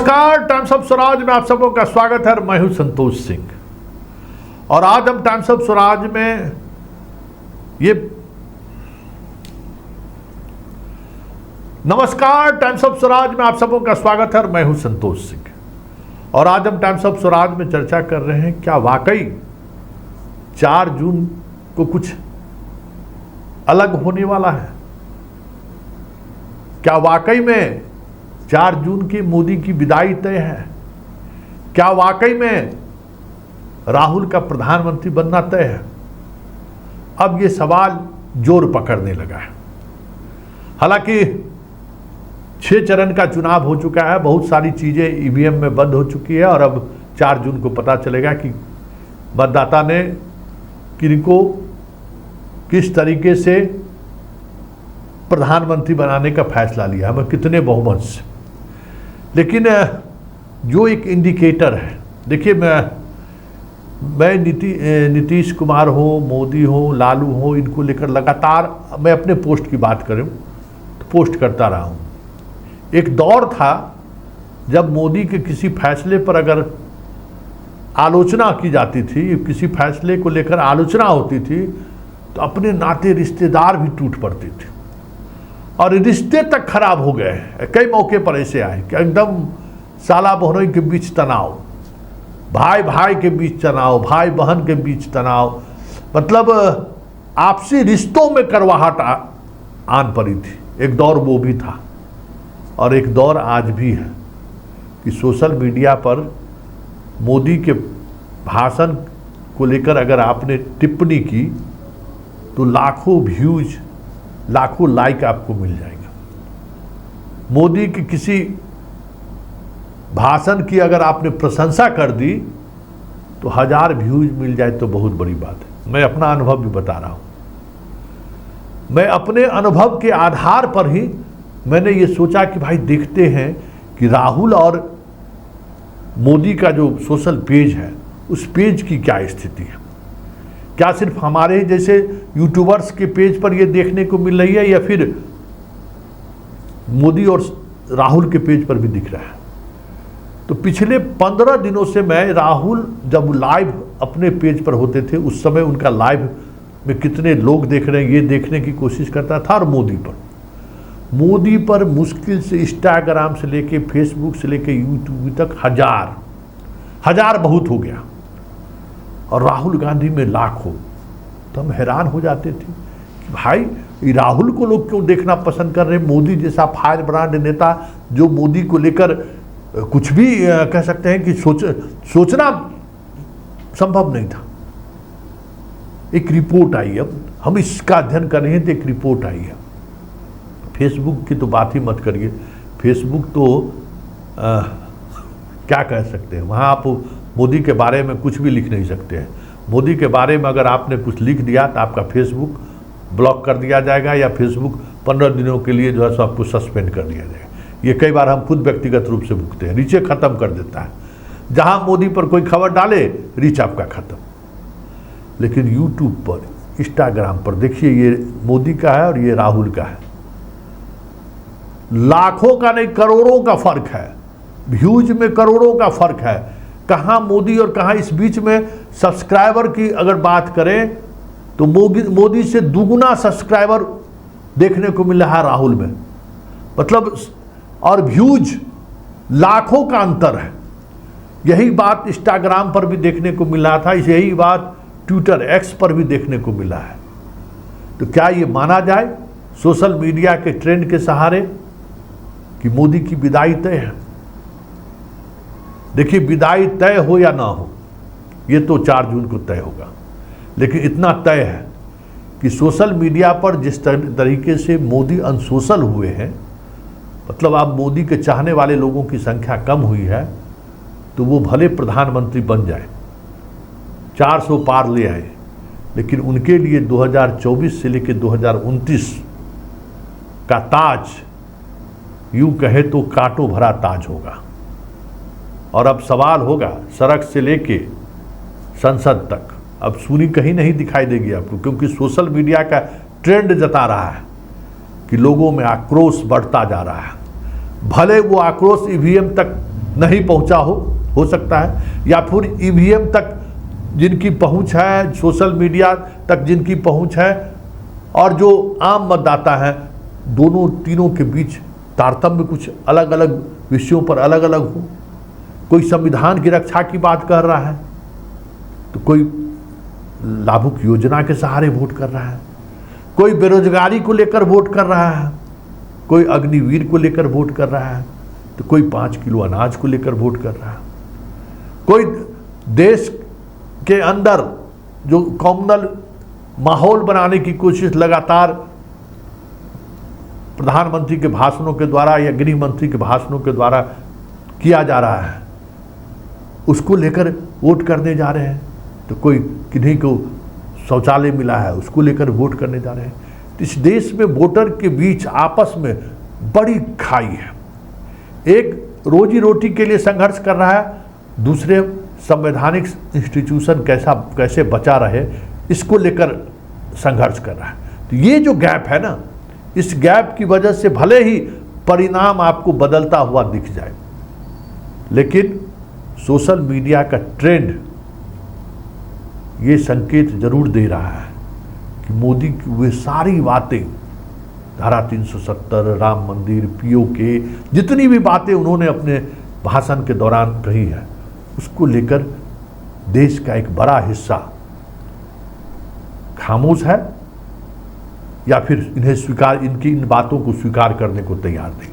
नमस्कार, times of Swaraj में आप सबों का स्वागत है। मैं हूं संतोष सिंह और आज हम टाइम्स ऑफ स्वराज में नमस्कार, टाइम्स ऑफ स्वराज में आप सबों का स्वागत है। मैं हूं संतोष सिंह और आज हम टाइम्स ऑफ स्वराज में चर्चा कर रहे हैं, क्या वाकई 4 जून को कुछ अलग होने वाला है? क्या वाकई में 4 जून की मोदी की विदाई तय है? क्या वाकई में राहुल का प्रधानमंत्री बनना तय है? अब ये सवाल जोर पकड़ने लगा है। हालांकि 6 चरण का चुनाव हो चुका है, बहुत सारी चीज़ें ईवीएम में बंद हो चुकी है और अब 4 जून को पता चलेगा कि मतदाता ने किनको किस तरीके से प्रधानमंत्री बनाने का फैसला लिया है, कितने बहुमत से। लेकिन जो एक इंडिकेटर है, देखिए मैं नीतीश कुमार हो, मोदी हो, लालू हो, इनको लेकर लगातार मैं अपने पोस्ट की बात करूं तो पोस्ट करता रहा हूं। एक दौर था जब मोदी के किसी फैसले पर अगर आलोचना की जाती थी, किसी फैसले को लेकर आलोचना होती थी, तो अपने नाते रिश्तेदार भी टूट पड़ते थे और रिश्ते तक खराब हो गए। कई मौके पर ऐसे आए कि एकदम साला बहनोई के बीच तनाव, भाई भाई के बीच तनाव, भाई बहन के बीच तनाव, मतलब आपसी रिश्तों में करवाहट आन पड़ी थी। एक दौर वो भी था और एक दौर आज भी है कि सोशल मीडिया पर मोदी के भाषण को लेकर अगर आपने टिप्पणी की तो लाखों व्यूज, लाखों लाइक आपको मिल जाएगा। मोदी की किसी भाषण की अगर आपने प्रशंसा कर दी तो 1000 व्यूज मिल जाए तो बहुत बड़ी बात है। मैं अपना अनुभव भी बता रहा हूं। मैं अपने अनुभव के आधार पर ही मैंने ये सोचा कि भाई देखते हैं कि राहुल और मोदी का जो सोशल पेज है, उस पेज की क्या स्थिति है। क्या सिर्फ हमारे जैसे यूट्यूबर्स के पेज पर ये देखने को मिल रही है या फिर मोदी और राहुल के पेज पर भी दिख रहा है? तो पिछले 15 दिनों से मैं राहुल जब लाइव अपने पेज पर होते थे, उस समय उनका लाइव में कितने लोग देख रहे हैं ये देखने की कोशिश करता था। और मोदी पर मुश्किल से इंस्टाग्राम से लेके फेसबुक से लेके यूट्यूब तक हजार बहुत हो गया और राहुल गांधी में लाखों। तो हम हैरान हो जाते थे कि भाई राहुल को लोग क्यों देखना पसंद कर रहे हैं? मोदी जैसा फायर ब्रांड नेता जो मोदी को लेकर कुछ भी कह सकते हैं कि सोचना संभव नहीं था। एक रिपोर्ट आई, अब हम इसका अध्ययन कर रहे हैं तो एक रिपोर्ट आई है। फेसबुक की तो बात ही मत करिए। फेसबुक तो क्या कह सकते हैं, वहाँ आप मोदी के बारे में कुछ भी लिख नहीं सकते हैं। मोदी के बारे में अगर आपने कुछ लिख दिया तो आपका फेसबुक ब्लॉक कर दिया जाएगा या फेसबुक 15 दिनों के लिए जो है सो आपको सस्पेंड कर दिया जाएगा। ये कई बार हम खुद व्यक्तिगत रूप से भुगते हैं। रीच ख़त्म कर देता है। जहाँ मोदी पर कोई खबर डाले, रीच आपका ख़त्म। लेकिन यूट्यूब पर, इंस्टाग्राम पर देखिए, ये मोदी का है और ये राहुल का है। लाखों का नहीं, करोड़ों का फर्क है। व्यूज में करोड़ों का फर्क है। कहाँ मोदी और कहाँ इस बीच में सब्सक्राइबर की अगर बात करें तो मोदी से दुगुना सब्सक्राइबर देखने को मिल रहा है राहुल में, मतलब, और व्यूज लाखों का अंतर है। यही बात इंस्टाग्राम पर भी देखने को मिल रहा था, यही बात ट्विटर एक्स पर भी देखने को मिला है। तो क्या ये माना जाए सोशल मीडिया के ट्रेंड के सहारे कि मोदी की विदाई तय है? देखिए, विदाई तय हो या ना हो, ये तो 4 जून को तय होगा। लेकिन इतना तय है कि सोशल मीडिया पर जिस तरीके से मोदी अनसोशल हुए हैं, मतलब अब मोदी के चाहने वाले लोगों की संख्या कम हुई है, तो वो भले प्रधानमंत्री बन जाए, 400 पार ले आए, लेकिन उनके लिए 2024 से लेकर 2029 का ताज, यूं कहे तो कांटों भरा ताज होगा। और अब सवाल होगा सड़क से लेके संसद तक, अब सुनी कहीं नहीं दिखाई देगी आपको, क्योंकि सोशल मीडिया का ट्रेंड जता रहा है कि लोगों में आक्रोश बढ़ता जा रहा है। भले वो आक्रोश ईवीएम तक नहीं पहुंचा हो सकता है, या फिर ईवीएम तक जिनकी पहुंच है, सोशल मीडिया तक जिनकी पहुंच है, और जो आम मतदाता हैं, दोनों तीनों के बीच तारतम्य कुछ अलग अलग विषयों पर अलग अलग हो। कोई संविधान की रक्षा की बात कर रहा है, तो कोई लाभुक योजना के सहारे वोट कर रहा है, कोई बेरोजगारी को लेकर वोट कर रहा है, कोई अग्निवीर को लेकर वोट कर रहा है, तो कोई 5 किलो अनाज को लेकर वोट कर रहा है, कोई देश के अंदर जो कॉमनल माहौल बनाने की कोशिश लगातार प्रधानमंत्री के भाषणों के द्वारा या गृह मंत्री के भाषणों के द्वारा किया जा रहा है, उसको लेकर वोट करने जा रहे हैं। तो कोई किन्हीं को शौचालय मिला है, उसको लेकर वोट करने जा रहे हैं। तो इस देश में वोटर के बीच आपस में बड़ी खाई है। एक रोजी रोटी के लिए संघर्ष कर रहा है, दूसरे संवैधानिक इंस्टीट्यूशन कैसे बचा रहे, इसको लेकर संघर्ष कर रहा है। तो ये जो गैप है ना, इस गैप की वजह से भले ही परिणाम आपको बदलता हुआ दिख जाए, लेकिन सोशल मीडिया का ट्रेंड ये संकेत जरूर दे रहा है कि मोदी की वे सारी बातें, धारा 370, राम मंदिर, पीओके, जितनी भी बातें उन्होंने अपने भाषण के दौरान कही है, उसको लेकर देश का एक बड़ा हिस्सा खामोश है, या फिर इन्हें इनकी इन बातों को स्वीकार करने को तैयार नहीं।